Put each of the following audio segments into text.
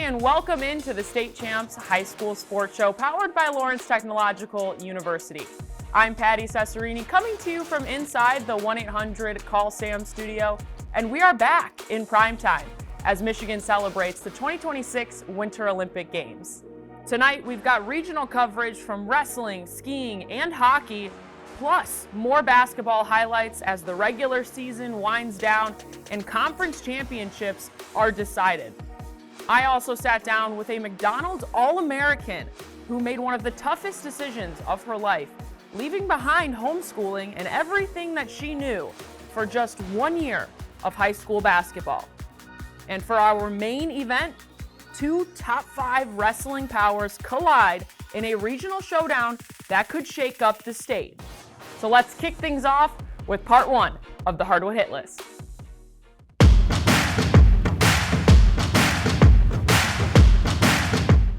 and welcome into the State Champs High School Sports Show powered by Lawrence Technological University. I'm Patty Cesarini coming to you from inside the 1-800-CALL-SAM studio, and we are back in prime time as Michigan celebrates the 2026 Winter Olympic Games. Tonight we've got regional coverage from wrestling, skiing, and hockey, plus more basketball highlights as the regular season winds down and conference championships are decided. I also sat down with a McDonald's All-American who made one of the toughest decisions of her life, leaving behind homeschooling and everything that she knew for just 1 year of high school basketball. And for our main event, two top 5 wrestling powers collide in a regional showdown that could shake up the state. So let's kick things off with part 1 of the Hardwood Hit List.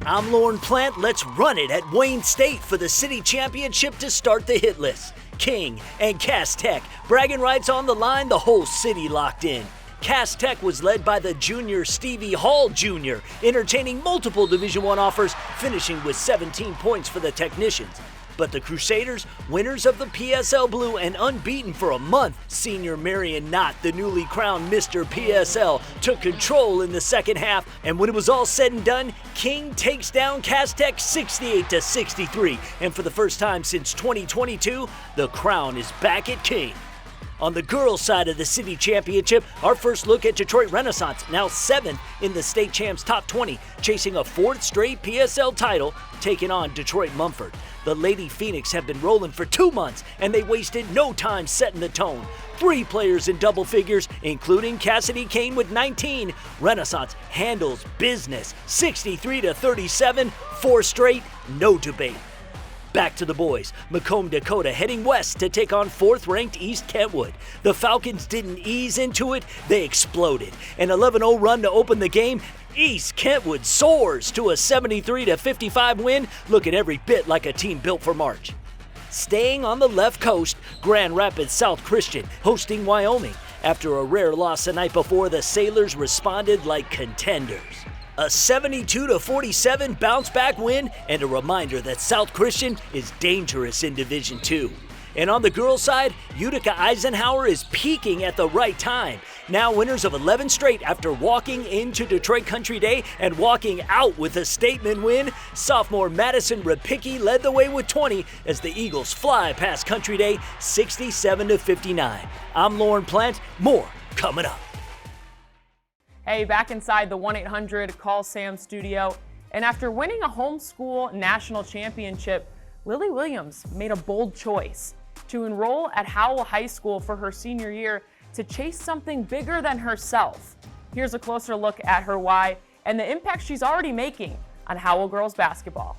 I'm Lauren Plant. Let's run it at Wayne State for the city championship to start the hit list. King and Cass Tech, bragging rights on the line, the whole city locked in. Cass Tech was led by the junior Stevie Hall Jr., entertaining multiple Division I offers, finishing with 17 points for the Technicians. But the Crusaders, winners of the PSL Blue and unbeaten for a month, senior Marion Knott, the newly crowned Mr. PSL, took control in the second half, and when it was all said and done, King takes down Cass Tech 68-63, and for the first time since 2022, the crown is back at King. On the girls' side of the city championship, our first look at Detroit Renaissance, now 7th in the State Champs Top 20, chasing a 4th straight PSL title, taking on Detroit Mumford. The Lady Phoenix have been rolling for 2 months, and they wasted no time setting the tone. 3 players in double figures, including Cassidy Kane with 19. Renaissance handles business, 63-37, 4 straight, no debate. Back to the boys. Macomb, Dakota heading west to take on 4th-ranked East Kentwood. The Falcons didn't ease into it, they exploded. An 11-0 run to open the game. East Kentwood soars to a 73-55 win, looking every bit like a team built for March. Staying on the left coast, Grand Rapids South Christian hosting Wyoming. After a rare loss the night before, the Sailors responded like contenders. A 72-47 bounce-back win, and a reminder that South Christian is dangerous in Division II. And on the girls' side, Utica Eisenhower is peaking at the right time. Now winners of 11 straight after walking into Detroit Country Day and walking out with a statement win. Sophomore Madison Rapicki led the way with 20 as the Eagles fly past Country Day 67-59. I'm Lauren Plant. More coming up. Hey, back inside the 1-800-CALL-SAM studio, and after winning a homeschool national championship, Lily Williams made a bold choice to enroll at Howell High School for her senior year to chase something bigger than herself. Here's a closer look at her why and the impact she's already making on Howell girls basketball.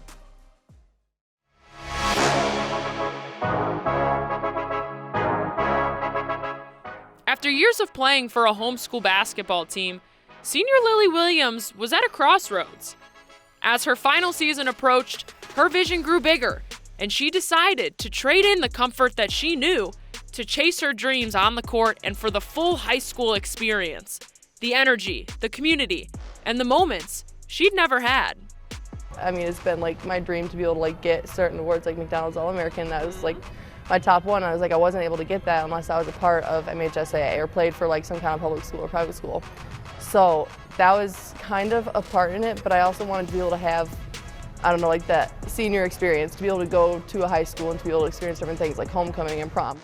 After years of playing for a homeschool basketball team, senior Lily Williams was at a crossroads. As her final season approached, her vision grew bigger, and she decided to trade in the comfort that she knew to chase her dreams on the court and for the full high school experience, the energy, the community, and the moments she'd never had. I mean, it's been like my dream to be able to get certain awards like McDonald's All-American. That was like my top one. I was like, I wasn't able to get that unless I was a part of MHSAA or played for like some kind of public school or private school. So that was kind of a part in it, but I also wanted to be able to have, I don't know, like that senior experience, to be able to go to a high school and to be able to experience different things like homecoming and prom.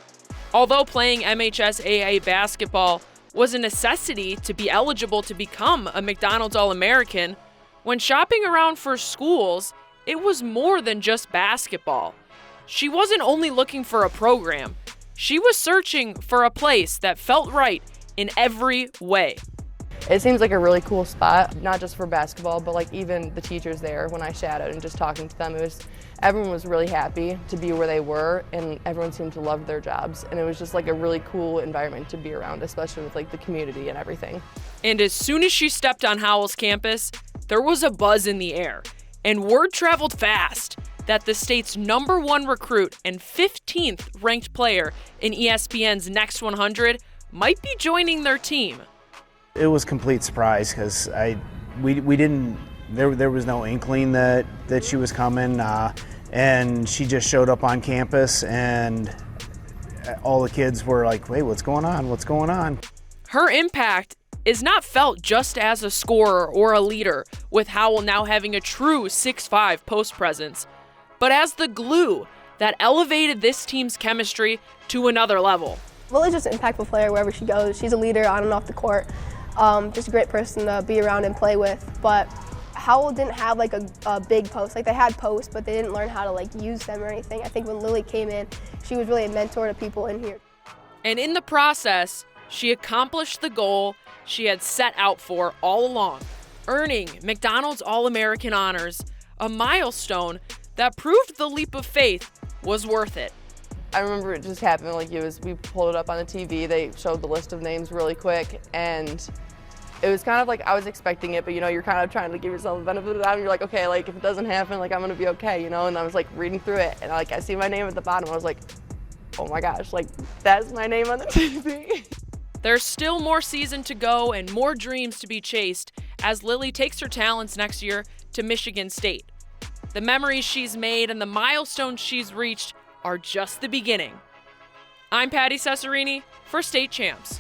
Although playing MHSAA basketball was a necessity to be eligible to become a McDonald's All-American, when shopping around for schools, it was more than just basketball. She wasn't only looking for a program, she was searching for a place that felt right in every way. It seems like a really cool spot, not just for basketball, but like even the teachers there when I shadowed and just talking to them, everyone was really happy to be where they were, and everyone seemed to love their jobs, and it was just like a really cool environment to be around, especially with like the community and everything. And as soon as she stepped on Howell's campus, there was a buzz in the air, and word traveled fast that the state's #1 recruit and 15th ranked player in ESPN's Next 100 might be joining their team. It was a complete surprise because we didn't There was no inkling that she was coming, and she just showed up on campus, and all the kids were like, wait, what's going on? What's going on? Her impact is not felt just as a scorer or a leader, with Howell now having a true 6'5" post presence, but as the glue that elevated this team's chemistry to another level. Lily's just an impactful player wherever she goes. She's a leader on and off the court. Just a great person to be around and play with. But Howell didn't have like a big post. Like they had posts, but they didn't learn how to like use them or anything. I think when Lily came in, she was really a mentor to people in here. And in the process, she accomplished the goal she had set out for all along, earning McDonald's All-American honors, a milestone that proved the leap of faith was worth it. I remember it just happened, like we pulled it up on the TV, they showed the list of names really quick, and it was kind of like I was expecting it, but you know, you're kind of trying to give yourself the benefit of the doubt, and you're like, okay, like if it doesn't happen, like I'm gonna be okay, you know, and I was like reading through it, and I see my name at the bottom, I was like, oh my gosh, like that's my name on the TV. There's still more season to go and more dreams to be chased as Lily takes her talents next year to Michigan State. The memories she's made and the milestones she's reached are just the beginning. I'm Patty Cesarini for State Champs.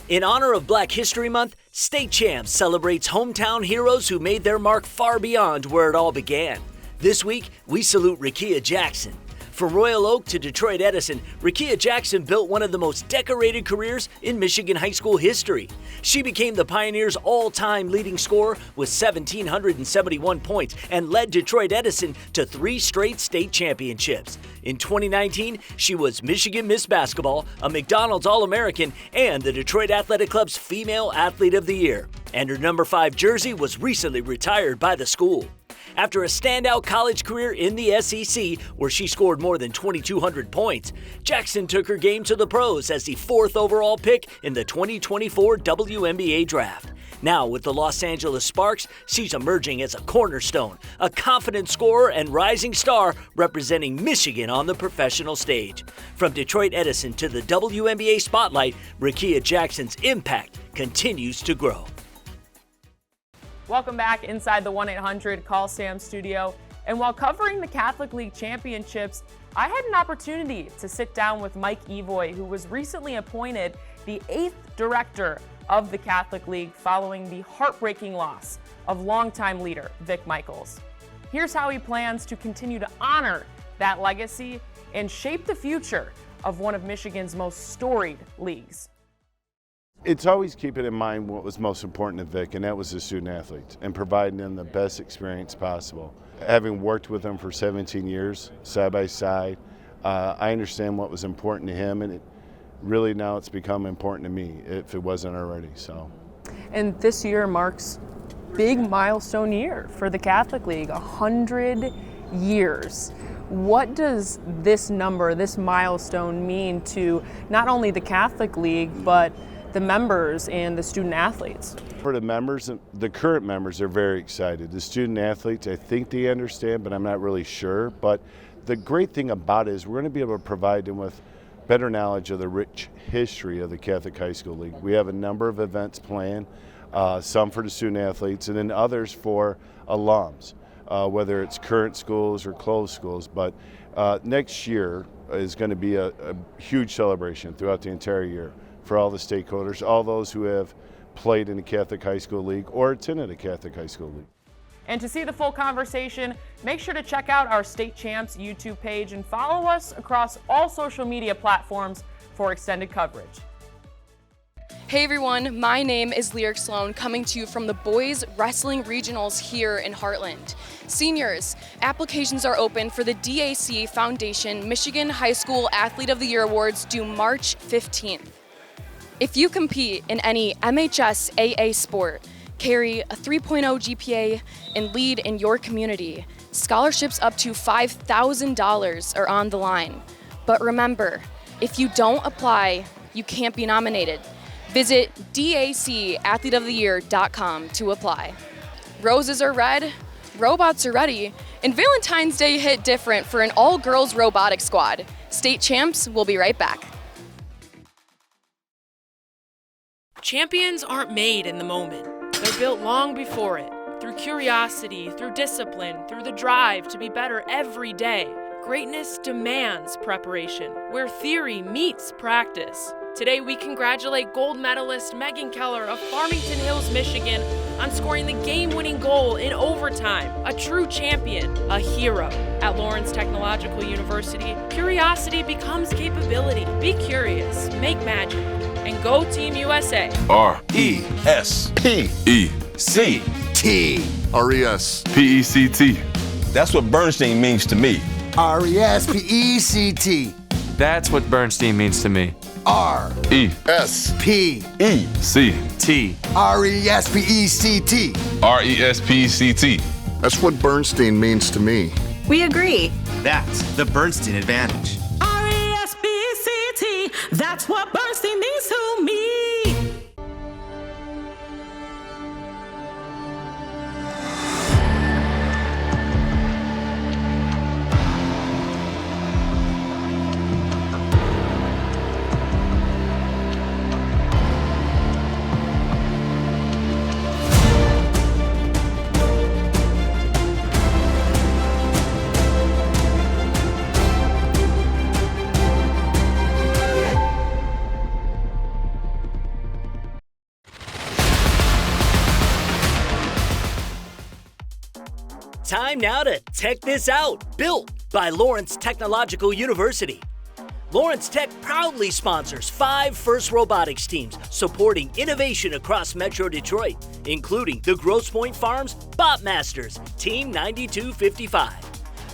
In honor of Black History Month, State Champs celebrates hometown heroes who made their mark far beyond where it all began. This week, we salute Rickea Jackson. From Royal Oak to Detroit Edison, Rickea Jackson built one of the most decorated careers in Michigan high school history. She became the Pioneers' all-time leading scorer with 1,771 points and led Detroit Edison to 3 straight state championships. In 2019, she was Michigan Miss Basketball, a McDonald's All-American, and the Detroit Athletic Club's Female Athlete of the Year. And her number 5 jersey was recently retired by the school. After a standout college career in the SEC, where she scored more than 2,200 points, Jackson took her game to the pros as the 4th overall pick in the 2024 WNBA draft. Now, with the Los Angeles Sparks, she's emerging as a cornerstone, a confident scorer and rising star representing Michigan on the professional stage. From Detroit Edison to the WNBA spotlight, Rickea Jackson's impact continues to grow. Welcome back inside the 1-800-CALL-SAM studio. And while covering the Catholic League Championships, I had an opportunity to sit down with Mike Evoy, who was recently appointed the 8th director of the Catholic League following the heartbreaking loss of longtime leader Vic Michaels. Here's how he plans to continue to honor that legacy and shape the future of one of Michigan's most storied leagues. It's always keeping in mind what was most important to Vic, and that was the student athletes and providing them the best experience possible. Having worked with him for 17 years, side by side, I understand what was important to him, and really now it's become important to me, if it wasn't already. So. And this year marks big milestone year for the Catholic League, 100 years. What does this number, this milestone mean to not only the Catholic League, but the members and the student athletes? For the members, the current members, they're very excited. The student athletes, I think they understand, but I'm not really sure. But the great thing about it is we're going to be able to provide them with better knowledge of the rich history of the Catholic High School League. We have a number of events planned, some for the student athletes and then others for alums, whether it's current schools or closed schools. But next year is going to be a huge celebration throughout the entire year for all the stakeholders, all those who have played in the Catholic High School League or attended a Catholic High School League. And to see the full conversation, make sure to check out our State Champs YouTube page and follow us across all social media platforms for extended coverage. Hey everyone, my name is Lyric Sloan, coming to you from the Boys Wrestling Regionals here in Heartland. Seniors, applications are open for the DAC Foundation Michigan High School Athlete of the Year Awards due March 15th. If you compete in any MHS AA sport, carry a 3.0 GPA, and lead in your community, scholarships up to $5,000 are on the line. But remember, if you don't apply, you can't be nominated. Visit dacathleteoftheyear.com to apply. Roses are red, robots are ready, and Valentine's Day hit different for an all-girls robotics squad. State Champs will be right back. Champions aren't made in the moment. They're built long before it, through curiosity, through discipline, through the drive to be better every day. Greatness demands preparation, where theory meets practice. Today, we congratulate gold medalist Megan Keller of Farmington Hills, Michigan, on scoring the game-winning goal in overtime. A true champion, a hero. At Lawrence Technological University, curiosity becomes capability. Be curious, make magic, and go Team USA. R-E-S-P-E-C-T. R-E-S-P-E-C-T. That's what Bernstein means to me. R-E-S-P-E-C-T. That's what Bernstein means to me. R-E-S-P-E-C-T. R-E-S-P-E-C-T. R-E-S-P-E-C-T. That's what Bernstein means to me. We agree. That's the Bernstein advantage. R-E-S-P-E-C-T. That's what Bernstein means to me. Time now to check this out. Built by Lawrence Technological University. Lawrence Tech proudly sponsors 5 FIRST robotics teams supporting innovation across Metro Detroit, including the Grosse Pointe Farms Bot Masters, Team 9255.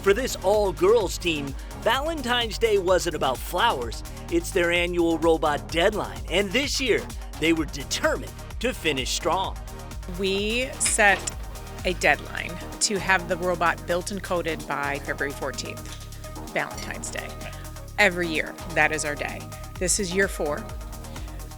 For this all-girls team, Valentine's Day wasn't about flowers, it's their annual robot deadline, and this year, they were determined to finish strong. We set a deadline to have the robot built and coded by February 14th, Valentine's Day. Every year, that is our day. This is year 4.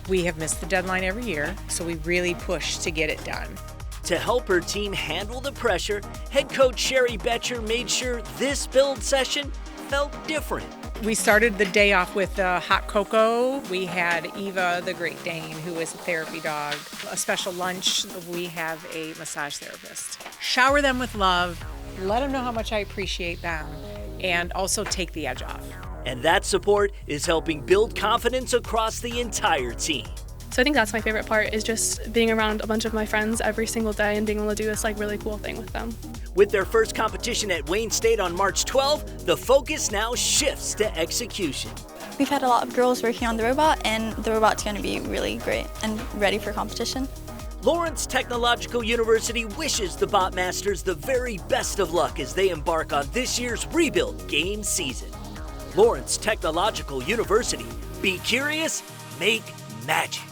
We have missed the deadline every year, so we really push to get it done. To help her team handle the pressure, head coach Sherry Betcher made sure this build session felt different. We started the day off with hot cocoa. We had Eva, the Great Dane, who is a therapy dog. A special lunch. We have a massage therapist. Shower them with love. Let them know how much I appreciate them. And also take the edge off. And that support is helping build confidence across the entire team. So I think that's my favorite part, is just being around a bunch of my friends every single day and being able to do this really cool thing with them. With their first competition at Wayne State on March 12, the focus now shifts to execution. We've had a lot of girls working on the robot, and the robot's going to be really great and ready for competition. Lawrence Technological University wishes the Bot Masters the very best of luck as they embark on this year's rebuild game season. Lawrence Technological University. Be curious, make magic.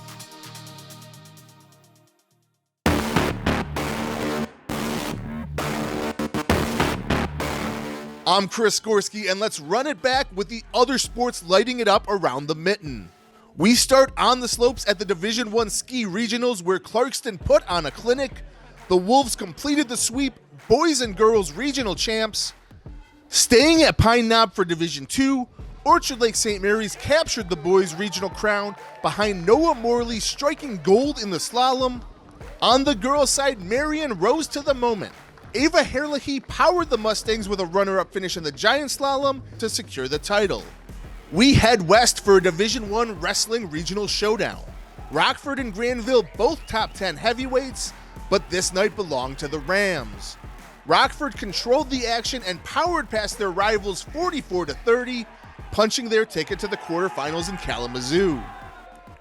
I'm Chris Gorski, and let's run it back with the other sports lighting it up around the mitten. We start on the slopes at the Division I Ski Regionals, where Clarkston put on a clinic. The Wolves completed the sweep, boys and girls regional champs. Staying at Pine Knob for Division II, Orchard Lake St. Mary's captured the boys regional crown behind Noah Morley striking gold in the slalom. On the girls' side, Marion rose to the moment. Ava Herlihy powered the Mustangs with a runner-up finish in the giant slalom to secure the title. We head west for a Division I wrestling regional showdown. Rockford and Granville both top 10 heavyweights, but this night belonged to the Rams. Rockford controlled the action and powered past their rivals 44-30, punching their ticket to the quarterfinals in Kalamazoo.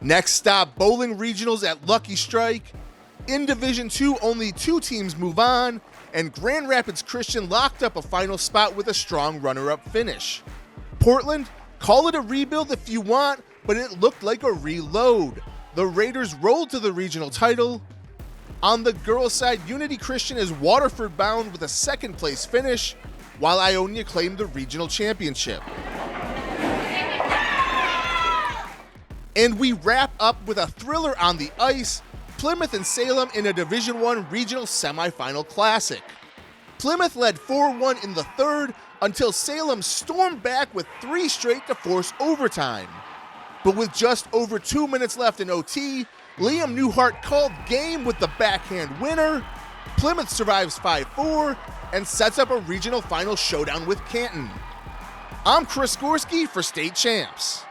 Next stop, bowling regionals at Lucky Strike. In Division II, only 2 teams move on, and Grand Rapids Christian locked up a final spot with a strong runner-up finish. Portland, call it a rebuild if you want, but it looked like a reload. The Raiders rolled to the regional title. On the girls' side, Unity Christian is Waterford bound with a second place finish, while Ionia claimed the regional championship. And we wrap up with a thriller on the ice, Plymouth and Salem in a Division I regional semifinal classic. Plymouth led 4-1 in the third until Salem stormed back with 3 straight to force overtime. But with just over 2 minutes left in OT, Liam Newhart called game with the backhand winner. Plymouth survives 5-4 and sets up a regional final showdown with Canton. I'm Chris Gorski for State Champs.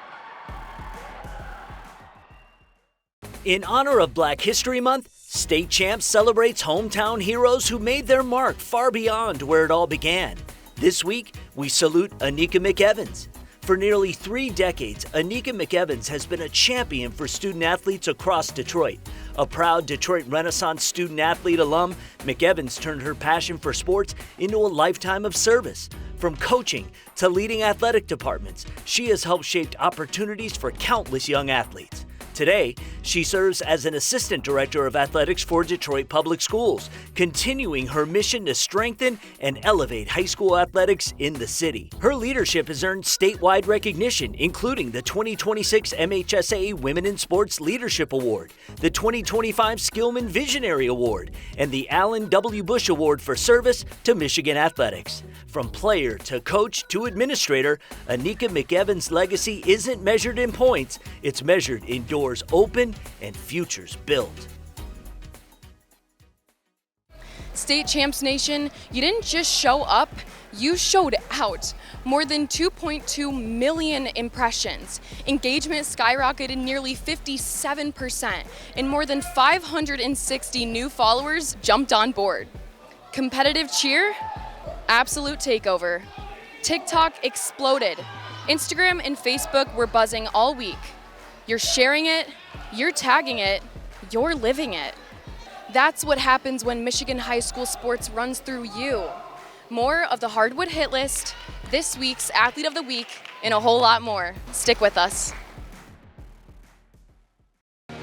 In honor of Black History Month, State Champs celebrates hometown heroes who made their mark far beyond where it all began. This week, we salute Anika McEvans. For nearly 3 decades, Anika McEvans has been a champion for student athletes across Detroit. A proud Detroit Renaissance student athlete alum, McEvans turned her passion for sports into a lifetime of service. From coaching to leading athletic departments, she has helped shape opportunities for countless young athletes. Today, she serves as an assistant director of athletics for Detroit Public Schools, continuing her mission to strengthen and elevate high school athletics in the city. Her leadership has earned statewide recognition, including the 2026 MHSAA Women in Sports Leadership Award, the 2025 Skillman Visionary Award, and the Allen W. Bush Award for Service to Michigan Athletics. From player to coach to administrator, Anika McEvans' legacy isn't measured in points, it's measured in doors open and futures built. State Champs Nation, you didn't just show up, you showed out. More than 2.2 million impressions. Engagement skyrocketed nearly 57%, and more than 560 new followers jumped on board. Competitive cheer? Absolute takeover. TikTok exploded. Instagram and Facebook were buzzing all week. You're sharing it, you're tagging it, you're living it. That's what happens when Michigan high school sports runs through you. More of the Hardwood Hit List, this week's Athlete of the Week, and a whole lot more. Stick with us.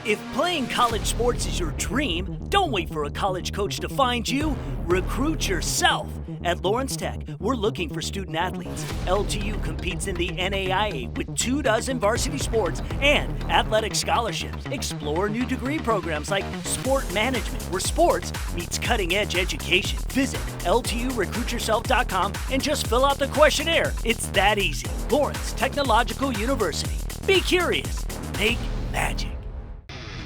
If playing college sports is your dream, don't wait for a college coach to find you. Recruit yourself. At Lawrence Tech, we're looking for student athletes. LTU competes in the NAIA with 24 varsity sports and athletic scholarships. Explore new degree programs like sport management, where sports meets cutting-edge education. Visit LTURecruitYourself.com and just fill out the questionnaire. It's that easy. Lawrence Technological University. Be curious. Make magic.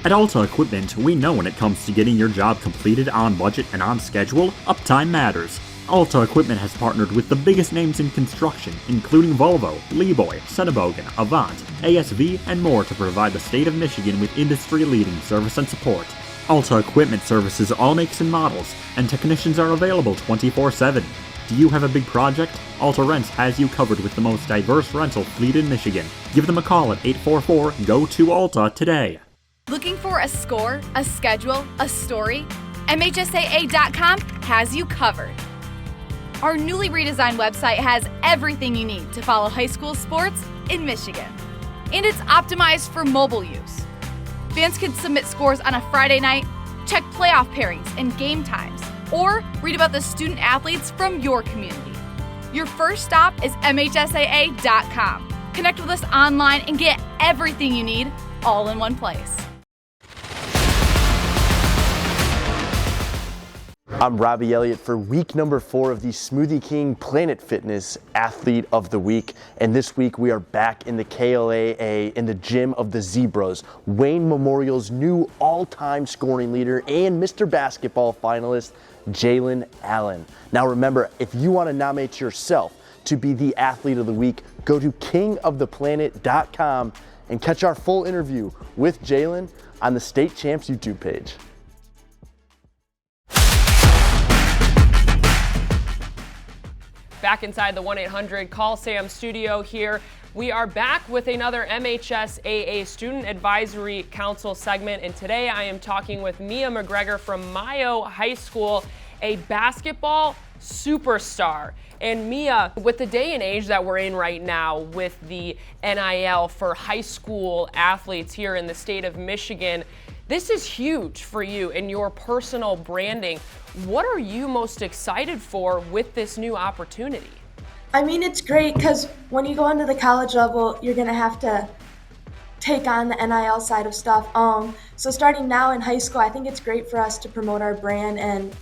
At Alta Equipment, we know when it comes to getting your job completed on budget and on schedule, uptime matters. Alta Equipment has partnered with the biggest names in construction, including Volvo, Leeboy, Senebogen, Avant, ASV, and more to provide the state of Michigan with industry-leading service and support. Alta Equipment services all makes and models, and technicians are available 24/7. Do you have a big project? Alta Rents has you covered with the most diverse rental fleet in Michigan. Give them a call at 844-GO-TO-ALTA today. Looking for a score, a schedule, a story? MHSAA.com has you covered. Our newly redesigned website has everything you need to follow high school sports in Michigan. And it's optimized for mobile use. Fans can submit scores on a Friday night, check playoff pairings and game times, or read about the student athletes from your community. Your first stop is MHSAA.com. Connect with us online and get everything you need all in one place. I'm Robbie Elliott for week number 4 of the Smoothie King Planet Fitness Athlete of the Week. And this week we are back in the KLAA in the Gym of the Zebras. Wayne Memorial's new all-time scoring leader and Mr. Basketball finalist, Jalen Allen. Now remember, if you want to nominate yourself to be the Athlete of the Week, go to kingoftheplanet.com and catch our full interview with Jalen on the State Champs YouTube page. Back inside the 1-800-CALL-SAM studio here. We are back with another MHSAA Student Advisory Council segment, and today I am talking with Mia McGregor from Mayo High School, a basketball superstar. And Mia, with the day and age that we're in right now with the NIL for high school athletes here in the state of Michigan, this is huge for you and your personal branding. What are you most excited for with this new opportunity? I mean, it's great because when you go into the college level, you're going to have to take on the NIL side of stuff. So starting now in high school, I think it's great for us to promote our brand and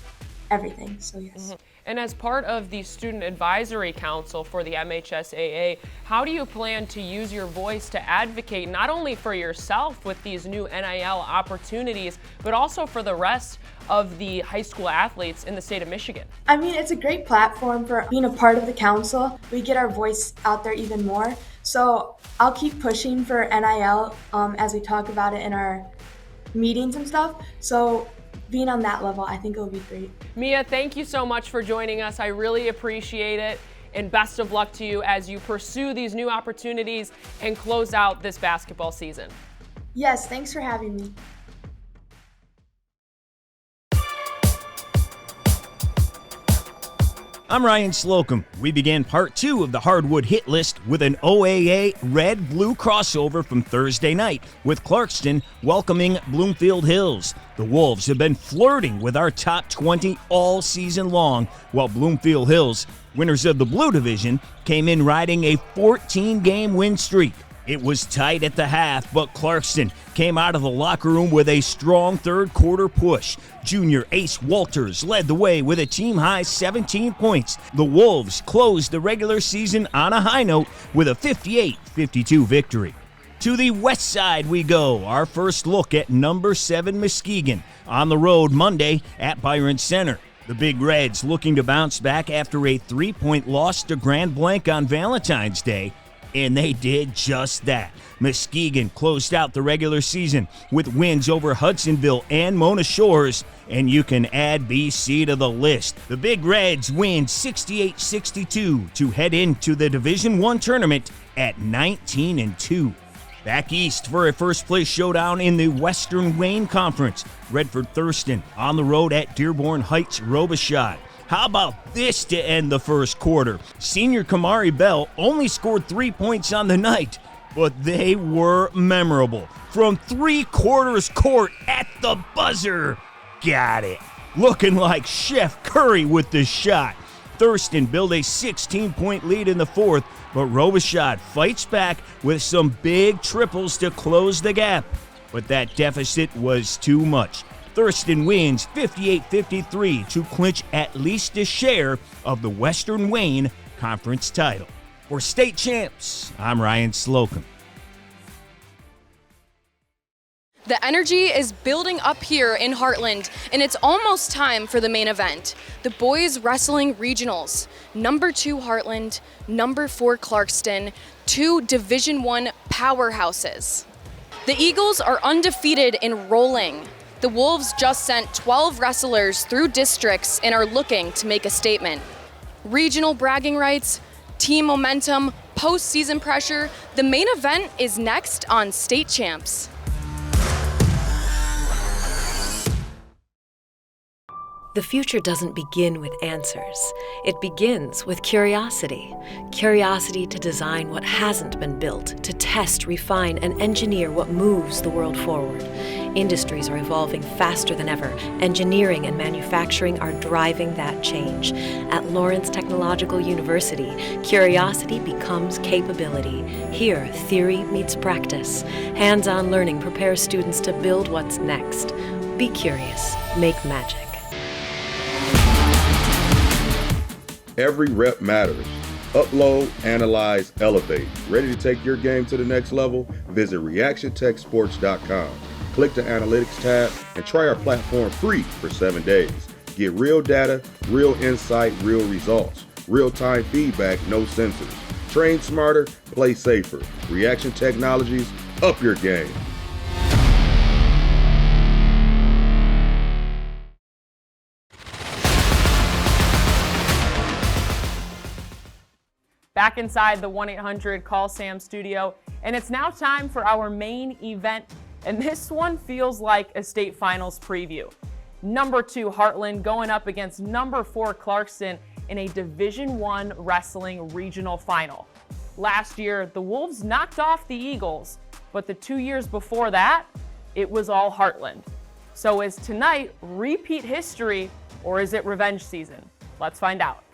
everything. So yes. And as part of the Student Advisory Council for the MHSAA, how do you plan to use your voice to advocate not only for yourself with these new NIL opportunities, but also for the rest of the high school athletes in the state of Michigan? I mean, it's a great platform for being a part of the council. We get our voice out there even more. So I'll keep pushing for NIL as we talk about it in our meetings and stuff. So being on that level, I think it'll be great. Mia, thank you so much for joining us. I really appreciate it. And best of luck to you as you pursue these new opportunities and close out this basketball season. Yes, thanks for having me. I'm Ryan Slocum. We began part 2 of the Hardwood Hit List with an OAA red-blue crossover from Thursday night, with Clarkston welcoming Bloomfield Hills. The Wolves have been flirting with our top 20 all season long, while Bloomfield Hills, winners of the Blue Division, came in riding a 14-game win streak. It was tight at the half, but Clarkston came out of the locker room with a strong third-quarter push. Junior Ace Walters led the way with a team-high 17 points. The Wolves closed the regular season on a high note with a 58-52 victory. To the west side we go, our first look at number 7 Muskegon, on the road Monday at Byron Center. The Big Reds looking to bounce back after a 3-point loss to Grand Blanc on Valentine's Day. And they did just that. Muskegon closed out the regular season with wins over Hudsonville and Mona Shores, and you can add BC to the list. The Big Reds win 68-62 to head into the Division I tournament at 19-2. Back east for a first-place showdown in the Western Wayne Conference. Redford Thurston on the road at Dearborn Heights Robichaud. How about this to end the first quarter? Senior Kamari Bell only scored 3 points on the night, but they were memorable. From 3/4 court at the buzzer. Got it. Looking like Chef Curry with the shot. Thurston built a 16-point lead in the fourth, but Robichaud fights back with some big triples to close the gap. But that deficit was too much. Thurston wins 58-53 to clinch at least a share of the Western Wayne Conference title. For State Champs, I'm Ryan Slocum. The energy is building up here in Heartland, and it's almost time for the main event. The boys wrestling regionals. Number 2 Heartland, number 4 Clarkston, 2 Division I powerhouses. The Eagles are undefeated in rolling. The Wolves just sent 12 wrestlers through districts and are looking to make a statement. Regional bragging rights, team momentum, postseason pressure. The main event is next on State Champs. The future doesn't begin with answers. It begins with curiosity. Curiosity to design what hasn't been built, to test, refine, and engineer what moves the world forward. Industries are evolving faster than ever. Engineering and manufacturing are driving that change. At Lawrence Technological University, curiosity becomes capability. Here, theory meets practice. Hands-on learning prepares students to build what's next. Be curious. Make magic. Every rep matters. Upload, analyze, elevate. Ready to take your game to the next level? Visit reactiontechsports.com. Click the Analytics tab and try our platform free for 7 days. Get real data, real insight, real results. Real-time feedback, no censors. Train smarter, play safer. Reaction Technologies, up your game. Back inside the 1-800-CALL-SAM studio, and it's now time for our main event, and this one feels like a state finals preview. Number 2 Heartland going up against number 4 Clarkston in a Division I wrestling regional final. Last year, the Wolves knocked off the Eagles, but the 2 years before that, it was all Heartland. So is tonight repeat history, or is it revenge season? Let's find out.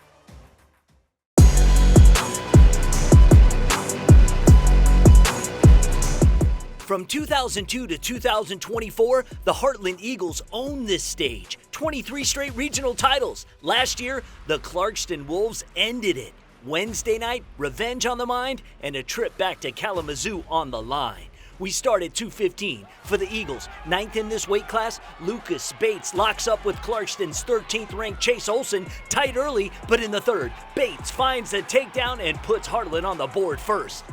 From 2002 to 2024, the Heartland Eagles own this stage. 23 straight regional titles. Last year, the Clarkston Wolves ended it. Wednesday night, revenge on the mind, and a trip back to Kalamazoo on the line. We start at 2:15 for the Eagles. 9th in this weight class, Lucas Bates locks up with Clarkston's 13th-ranked Chase Olson, tight early, but in the third, Bates finds the takedown and puts Heartland on the board first.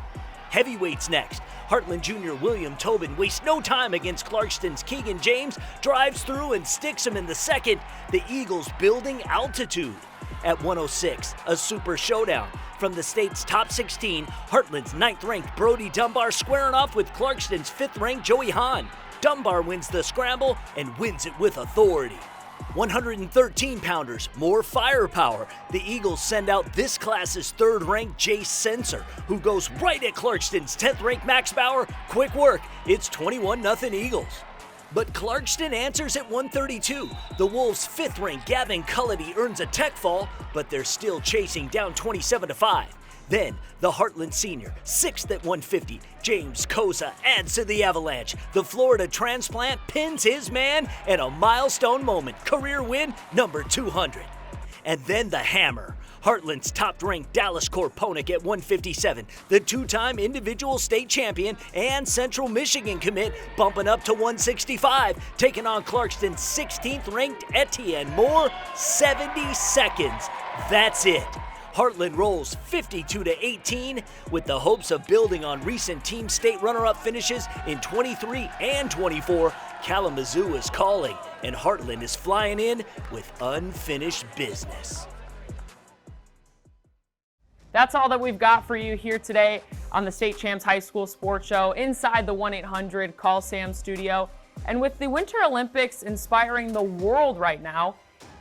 Heavyweights next. Heartland Jr. William Tobin wastes no time against Clarkston's Keegan James, drives through and sticks him in the second. The Eagles building altitude. At 106, a super showdown. From the state's top 16, Heartland's 9th-ranked Brody Dunbar squaring off with Clarkston's 5th-ranked Joey Hahn. Dunbar wins the scramble and wins it with authority. 113-pounders, more firepower. The Eagles send out this class's 3rd-ranked Jace Sensor, who goes right at Clarkston's 10th-ranked Max Bauer. Quick work, it's 21-0 Eagles. But Clarkston answers at 132. The Wolves' 5th-ranked Gavin Cullity earns a tech fall, but they're still chasing down 27-5. Then, the Heartland senior, 6th at 150, James Koza adds to the avalanche. The Florida transplant pins his man, and a milestone moment, career win number 200. And then the hammer. Heartland's top-ranked Dallas Korponik at 157, the 2-time individual state champion and Central Michigan commit bumping up to 165, taking on Clarkston's 16th-ranked Etienne Moore, 70 seconds. That's it. Heartland rolls 52-18 with the hopes of building on recent team state runner-up finishes in 23 and 24. Kalamazoo is calling, and Heartland is flying in with unfinished business. That's all that we've got for you here today on the State Champs High School Sports Show inside the 1-800-CALL-SAM studio. And with the Winter Olympics inspiring the world right now,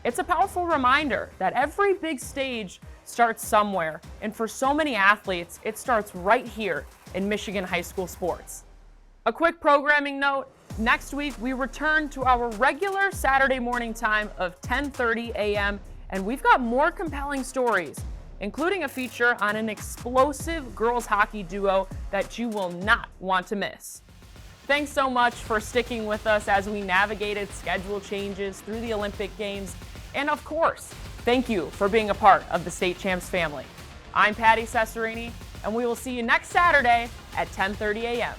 it's a powerful reminder that every big stage starts somewhere. And for so many athletes, it starts right here in Michigan high school sports. A quick programming note, next week we return to our regular Saturday morning time of 10:30 a.m. and we've got more compelling stories, including a feature on an explosive girls hockey duo that you will not want to miss. Thanks so much for sticking with us as we navigated schedule changes through the Olympic Games. And of course, thank you for being a part of the State Champs family. I'm Patty Cesarini, and we will see you next Saturday at 10:30 a.m.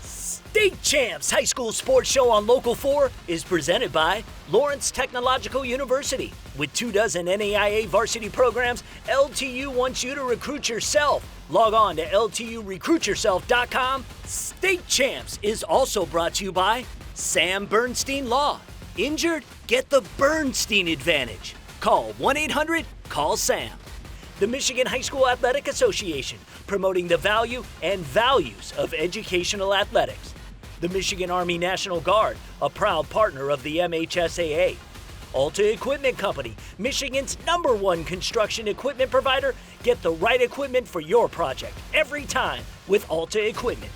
State Champs High School Sports Show on Local 4 is presented by Lawrence Technological University. With 24 NAIA varsity programs, LTU wants you to recruit yourself. Log on to lturecruityourself.com. State Champs is also brought to you by Sam Bernstein Law. Injured? Get the Bernstein advantage. Call 1-800-CALL-SAM. The Michigan High School Athletic Association, promoting the value and values of educational athletics. The Michigan Army National Guard, a proud partner of the MHSAA. Alta Equipment Company, Michigan's #1 construction equipment provider. Get the right equipment for your project every time with Alta Equipment.